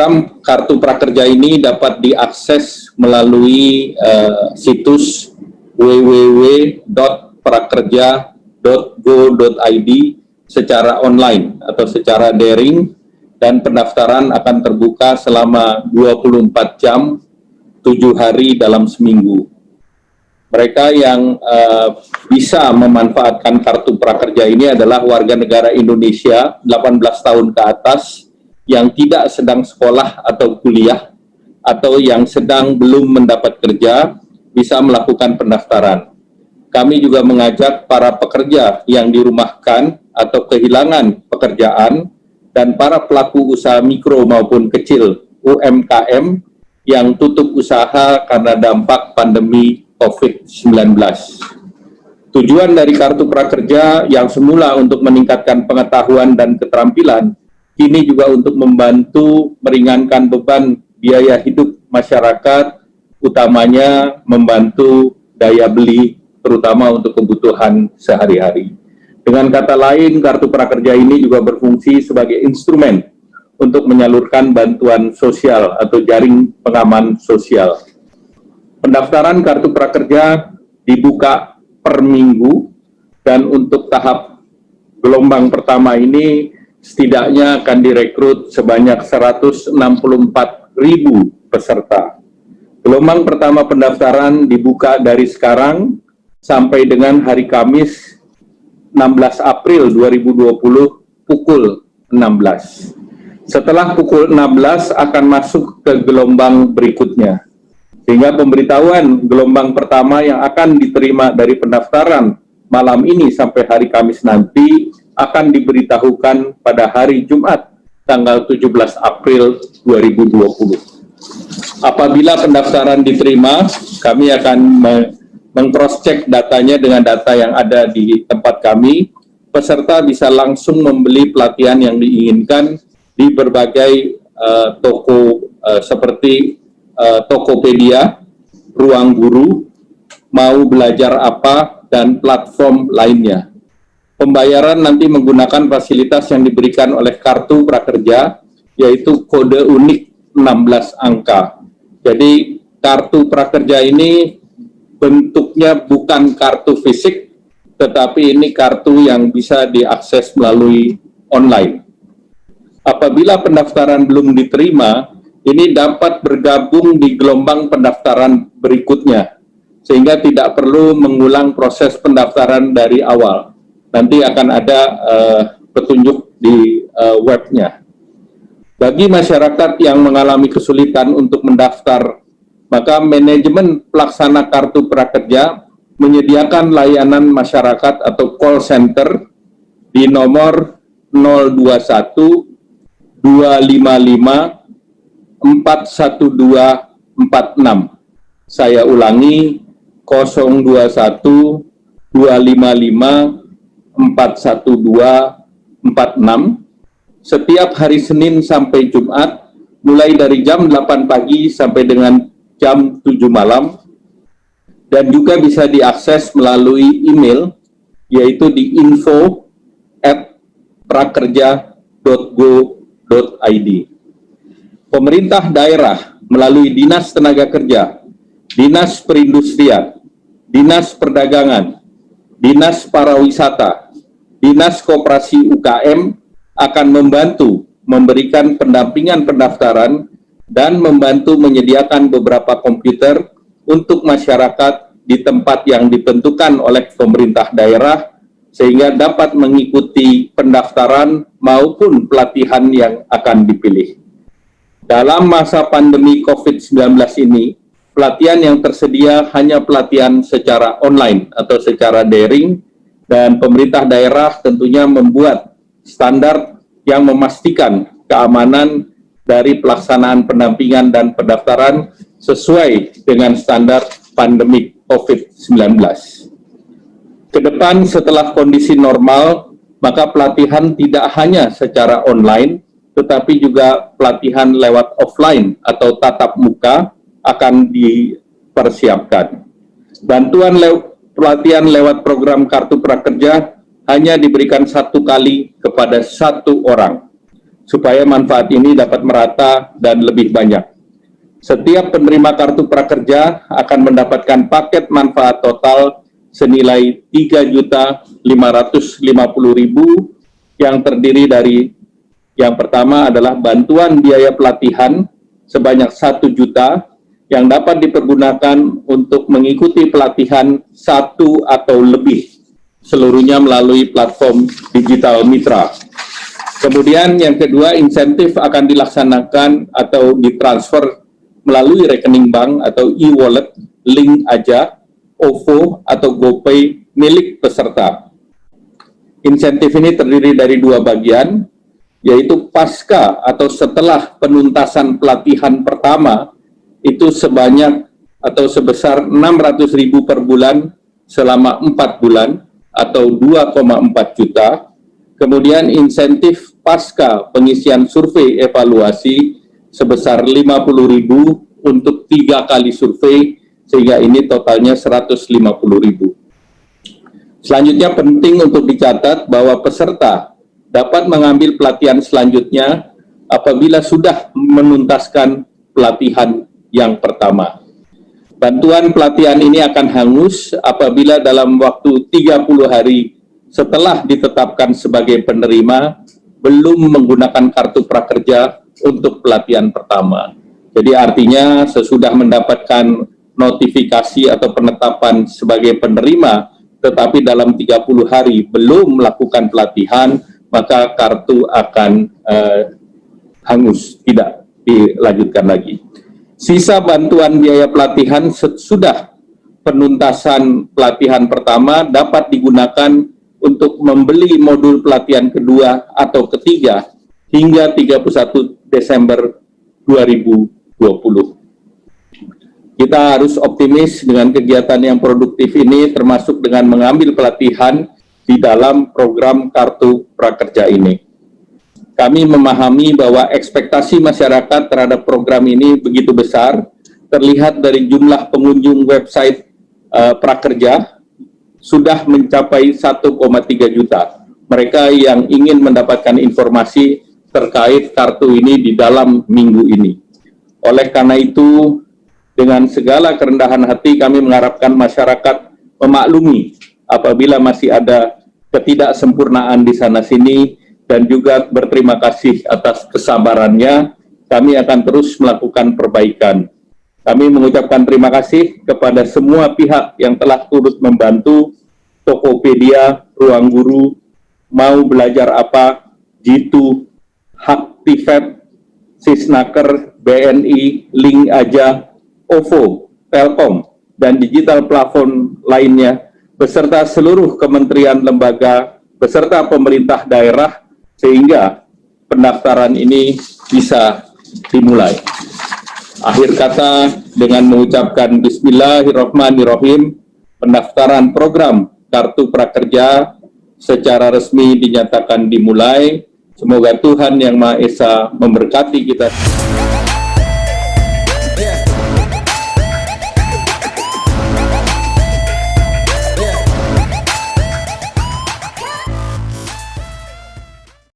program Kartu Prakerja ini dapat diakses melalui situs www.prakerja.go.id secara online atau secara daring, dan pendaftaran akan terbuka selama 24 jam, 7 hari dalam seminggu. Mereka yang bisa memanfaatkan Kartu Prakerja ini adalah warga negara Indonesia 18 tahun ke atas yang tidak sedang sekolah atau kuliah atau yang sedang belum mendapat kerja bisa melakukan pendaftaran. Kami juga mengajak para pekerja yang dirumahkan atau kehilangan pekerjaan dan para pelaku usaha mikro maupun kecil UMKM yang tutup usaha karena dampak pandemi COVID-19. Tujuan dari Kartu Prakerja yang semula untuk meningkatkan pengetahuan dan keterampilan, kini juga untuk membantu meringankan beban biaya hidup masyarakat, utamanya membantu daya beli, terutama untuk kebutuhan sehari-hari. Dengan kata lain, Kartu Prakerja ini juga berfungsi sebagai instrumen untuk menyalurkan bantuan sosial atau jaring pengaman sosial. Pendaftaran Kartu Prakerja dibuka per minggu, dan untuk tahap gelombang pertama ini setidaknya akan direkrut sebanyak 164.000 peserta. Gelombang pertama pendaftaran dibuka dari sekarang sampai dengan hari Kamis 16 April 2020 pukul 16. Setelah pukul 16 akan masuk ke gelombang berikutnya. Sehingga pemberitahuan gelombang pertama yang akan diterima dari pendaftaran malam ini sampai hari Kamis nanti akan diberitahukan pada hari Jumat tanggal 17 April 2020. Apabila pendaftaran diterima, kami akan meng-cross-check datanya dengan data yang ada di tempat kami. Peserta bisa langsung membeli pelatihan yang diinginkan di berbagai toko seperti Tokopedia, Ruang Guru, Mau Belajar Apa, dan platform lainnya. Pembayaran nanti menggunakan fasilitas yang diberikan oleh Kartu Prakerja, yaitu kode unik 16 angka. Jadi Kartu Prakerja ini bentuknya bukan kartu fisik, tetapi ini kartu yang bisa diakses melalui online. Apabila pendaftaran belum diterima, ini dapat bergabung di gelombang pendaftaran berikutnya, sehingga tidak perlu mengulang proses pendaftaran dari awal. Nanti akan ada petunjuk di webnya. Bagi masyarakat yang mengalami kesulitan untuk mendaftar, maka manajemen pelaksana Kartu Prakerja menyediakan layanan masyarakat atau call center di nomor 021 255 41246. Saya ulangi, 021 255 41246. Setiap hari Senin sampai Jumat, mulai dari jam 8 pagi sampai dengan jam 7 malam, dan juga bisa diakses melalui email, yaitu di info@prakerja.go.id. Pemerintah daerah melalui Dinas Tenaga Kerja, Dinas Perindustrian, Dinas Perdagangan, Dinas Pariwisata, Dinas Koperasi UKM akan membantu memberikan pendampingan pendaftaran dan membantu menyediakan beberapa komputer untuk masyarakat di tempat yang ditentukan oleh pemerintah daerah, sehingga dapat mengikuti pendaftaran maupun pelatihan yang akan dipilih. Dalam masa pandemi COVID-19 ini, pelatihan yang tersedia hanya pelatihan secara online atau secara daring, dan pemerintah daerah tentunya membuat standar yang memastikan keamanan dari pelaksanaan pendampingan dan pendaftaran sesuai dengan standar pandemi COVID-19. Kedepan setelah kondisi normal, maka pelatihan tidak hanya secara online, tetapi juga pelatihan lewat offline atau tatap muka akan dipersiapkan. Bantuan pelatihan lewat program Kartu Prakerja hanya diberikan 1 kali kepada 1 orang. supaya manfaat ini dapat merata dan lebih banyak. Setiap penerima kartu prakerja akan mendapatkan paket manfaat total senilai Rp3.550.000 yang terdiri dari yang pertama adalah bantuan biaya pelatihan sebanyak 1 juta yang dapat dipergunakan untuk mengikuti pelatihan 1 atau lebih, seluruhnya melalui platform digital mitra. Kemudian yang kedua, insentif akan dilaksanakan atau ditransfer melalui rekening bank atau e-wallet, Link Aja, OVO atau GoPay milik peserta. Insentif ini terdiri dari 2 bagian, yaitu pasca atau setelah penuntasan pelatihan pertama itu sebanyak atau sebesar 600.000 per bulan selama 4 bulan atau 2,4 juta. Kemudian insentif pasca pengisian survei evaluasi sebesar 50.000 untuk 3 kali survei, sehingga ini totalnya 150.000. Selanjutnya penting untuk dicatat bahwa peserta dapat mengambil pelatihan selanjutnya apabila sudah menuntaskan pelatihan yang pertama. Bantuan pelatihan ini akan hangus apabila dalam waktu 30 hari setelah ditetapkan sebagai penerima belum menggunakan kartu prakerja untuk pelatihan pertama. Jadi artinya sesudah mendapatkan notifikasi atau penetapan sebagai penerima, tetapi dalam 30 hari belum melakukan pelatihan, maka kartu akan hangus, tidak dilanjutkan lagi. Sisa bantuan biaya pelatihan sesudah penuntasan pelatihan pertama dapat digunakan untuk membeli modul pelatihan kedua atau ketiga hingga 31 Desember 2020. Kita harus optimis dengan kegiatan yang produktif ini, termasuk dengan mengambil pelatihan di dalam program Kartu Prakerja ini. Kami memahami bahwa ekspektasi masyarakat terhadap program ini begitu besar, terlihat dari jumlah pengunjung website prakerja sudah mencapai 1,3 juta. Mereka yang ingin mendapatkan informasi terkait kartu ini di dalam minggu ini. Oleh karena itu, dengan segala kerendahan hati kami mengharapkan masyarakat memaklumi apabila masih ada ketidaksempurnaan di sana-sini, dan juga berterima kasih atas kesabarannya. Kami akan terus melakukan perbaikan. Kami mengucapkan terima kasih kepada semua pihak yang telah turut membantu, Tokopedia, Ruang Guru, Mau Belajar Apa, Jitu, Haktifed, Sisnaker, BNI, Link Aja, OVO, Telkom, dan digital platform lainnya, beserta seluruh kementerian lembaga, beserta pemerintah daerah, sehingga pendaftaran ini bisa dimulai. Akhir kata, dengan mengucapkan Bismillahirrahmanirrahim, pendaftaran program Kartu Prakerja secara resmi dinyatakan dimulai. Semoga Tuhan Yang Maha Esa memberkati kita.